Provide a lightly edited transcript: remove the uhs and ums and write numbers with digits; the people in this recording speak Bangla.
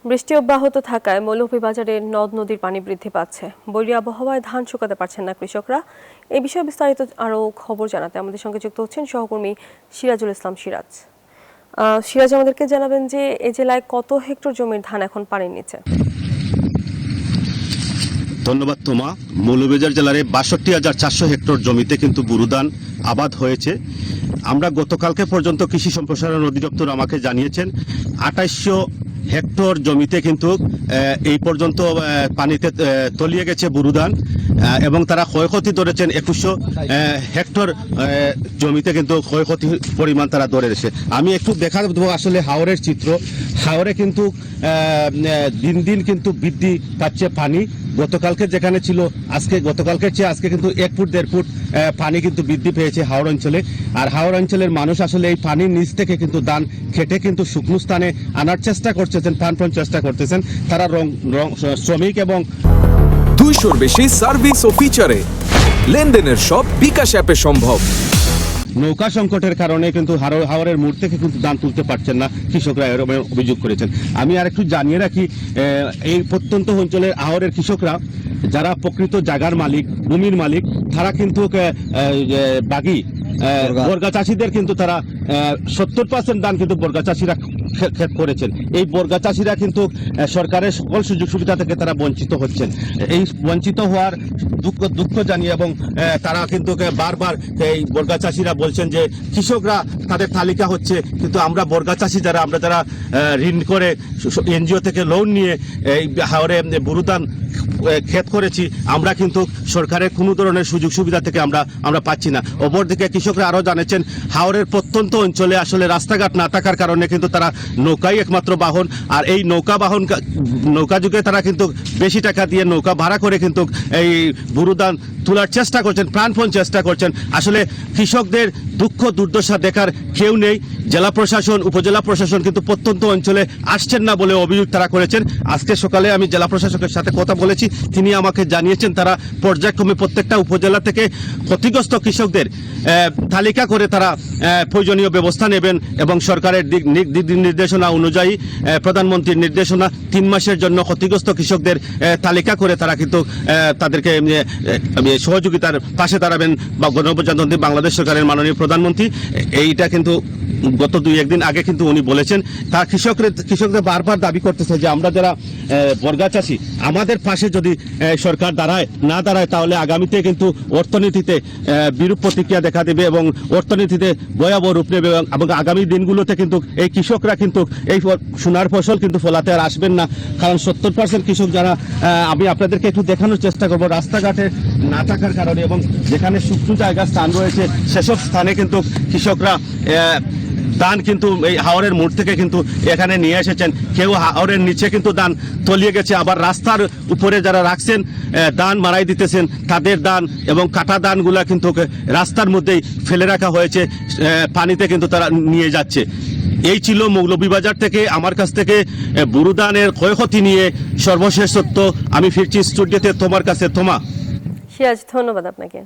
বৃষ্টি অব্যাহত থাকায় মৌলভীবাজারে নদ নদীর পানি বৃদ্ধি পাচ্ছে। বৈরী আবহাওয়ায় ধান শুকাতে পারছেন না কৃষকরা। এই বিষয়ে বিস্তারিত আরও খবর জানাতে আমাদের সঙ্গে যুক্ত হচ্ছেন সহকর্মী সিরাজুল ইসলাম সিরাজ। সিরাজ, আমাদেরকে জানাবেন যে এই জেলায় কত হেক্টর জমির ধান এখন পানির নিচে? ধন্যবাদ তোমা। মৌলভীবাজার জেলার ৬২,৪০০ হেক্টর জমিতে কিন্তু বোরো ধান আবাদ হয়েছে। আমরা গতকালকে পর্যন্ত কৃষি সম্প্রসারণ অধিদপ্তর আমাকে জানিয়েছেন ২৮০০ হেক্টর জমিতে কিন্তু এই পর্যন্ত পানিতে তলিয়ে গেছে বোরো ধান এবং তারা ক্ষয়ক্ষতি ধরেছেন ২১০০ হেক্টর জমিতে কিন্তু ক্ষয়ক্ষতির পরিমাণ তারা ধরে রয়েছে। আমি একটু দেখা দেবো আসলে হাওরের চিত্র। হাওরে কিন্তু দিন দিন কিন্তু বৃদ্ধি পাচ্ছে পানি। গতকালকে যেখানে ছিল গতকালকের চেয়ে আজকে কিন্তু ১ ফুট ১.৫ ফুট পানি কিন্তু বৃদ্ধি পেয়েছে হাওর অঞ্চলে। আর হাওর অঞ্চলের মানুষ আসলে এই পানির নিচ থেকে কিন্তু ধান খেটে কিন্তু শুকনো স্থানে আনার চেষ্টা করতেছেন, প্রাণপণ চেষ্টা করতেছেন। তারা শ্রমিক এবং ২০০-র বেশি সার্ভিস ও ফিচারে লেনদেনের সব বিকাশ অ্যাপে সম্ভব। নৌকা সংকটের কারণে কিন্তু হাওরের মোড় থেকে কিন্তু ধান তুলতে পারছেন না কৃষকরা, অভিযোগ করেছেন। আমি আর একটু জানিয়ে রাখি, এই প্রত্যন্ত অঞ্চলের হাওরের কৃষকরা যারা প্রকৃত জায়গার মালিক, ভূমির মালিক, তারা কিন্তু বাগি বর্গা চাষিদের কিন্তু তারা ৭০% ধান কিন্তু বর্গা চাষিরা ক্ষেত করেছেন। এই বর্গা চাষিরা কিন্তু সরকারের সকল সুযোগ সুবিধা থেকে তারা বঞ্চিত হচ্ছেন। এই বঞ্চিত হওয়ার দুঃখ জানিয়ে এবং তারা কিন্তু বারবার এই বর্গা চাষিরা বলছেন যে কৃষকরা তাদের তালিকা হচ্ছে, কিন্তু আমরা বর্গা চাষি আমরা যারা ঋণ করে এনজিও থেকে লোন নিয়ে এই হাওরে বোরো ধান ক্ষেত করেছি, আমরা কিন্তু সরকারের কোনো ধরনের সুযোগ সুবিধা থেকে আমরা পাচ্ছি না। অপরদিকে কৃষকরা আরও জানিয়েছেন হাওরের প্রত্যন্ত অঞ্চলে আসলে রাস্তাঘাট না থাকার কারণে কিন্তু তারা নৌকাই একমাত্র বাহন। আর এই নৌকা যুগে তারা কিন্তু বেশি টাকা দিয়ে নৌকা ভাড়া করে কিন্তু এই বোরো ধান তোলার চেষ্টা করছেন, প্রাণপণ চেষ্টা করছেন। আসলে কৃষকদের দুঃখ দুর্দশা দেখার কেউ নেই। জেলা প্রশাসন, উপজেলা প্রশাসন কিন্তু প্রত্যন্ত অঞ্চলে আসছেন না বলে অভিযোগ তারা করেছেন। আজকে সকালে আমি জেলা প্রশাসকের সাথে কথা বলেছি, তিনি আমাকে জানিয়েছেন তারা পর্যায়ক্রমে প্রত্যেকটা উপজেলা থেকে ক্ষতিগ্রস্ত কৃষকদের তালিকা করে তারা প্রয়োজনীয় ব্যবস্থা নেবেন এবং সরকারের দিক নির্দেশনা অনুযায়ী প্রধানমন্ত্রীর নির্দেশনা ৩ মাসের জন্য ক্ষতিগ্রস্ত কৃষকদের তালিকা করে তারা কিন্তু তাদেরকে সহযোগিতার পাশে দাঁড়াবেন বা গণপ্রজাতন্ত্রী বাংলাদেশ সরকারের মাননীয় প্রধানমন্ত্রী। এইটা কিন্তু গত ২-১ দিন আগে কিন্তু উনি বলেছেন। তার কৃষকদের বারবার দাবি করতেছে যে আমরা যারা বর্গা চাষি, আমাদের পাশে যদি সরকার না দাঁড়ায় তাহলে আগামীতে কিন্তু অর্থনীতিতে বিরূপ প্রতিক্রিয়া দেখা দেবে এবং অর্থনীতিতে ভয়াবহ রূপ নেবে এবং আগামী দিনগুলোতে কিন্তু এই কৃষকরা কিন্তু এই সোনার ফসল কিন্তু ফলাতে আর আসবেন না। কারণ ৭০% কৃষক যারা, আমি আপনাদেরকে একটু দেখানোর চেষ্টা করবো, রাস্তাঘাটে না থাকার কারণে এবং যেখানে শুকনো জায়গার স্থান রয়েছে সেসব স্থানে কিন্তু কৃষকরা ধান কিন্তু এই হাওরের মোড় থেকে কিন্তু এখানে নিয়ে এসেছেন। কেউ হাওরের নিচে কিন্তু ধান তলিয়ে গেছে, আবার রাস্তার উপরে যারা রাখছেন ধান মারাই দিতেছেন, তাদের ধান এবং কাটা ধানগুলা কিন্তু রাস্তার মধ্যেই ফেলে রাখা হয়েছে, পানিতে কিন্তু তারা নিয়ে যাচ্ছে। এই ছিল মৌলভীবাজার থেকে আমার কাছ থেকে বোরো ধানের ক্ষয়ক্ষতি নিয়ে সর্বশেষ তথ্য। আমি ফিরছি স্টুডিওতে তোমার কাছে। সিরাজ, ধন্যবাদ আপনাকে।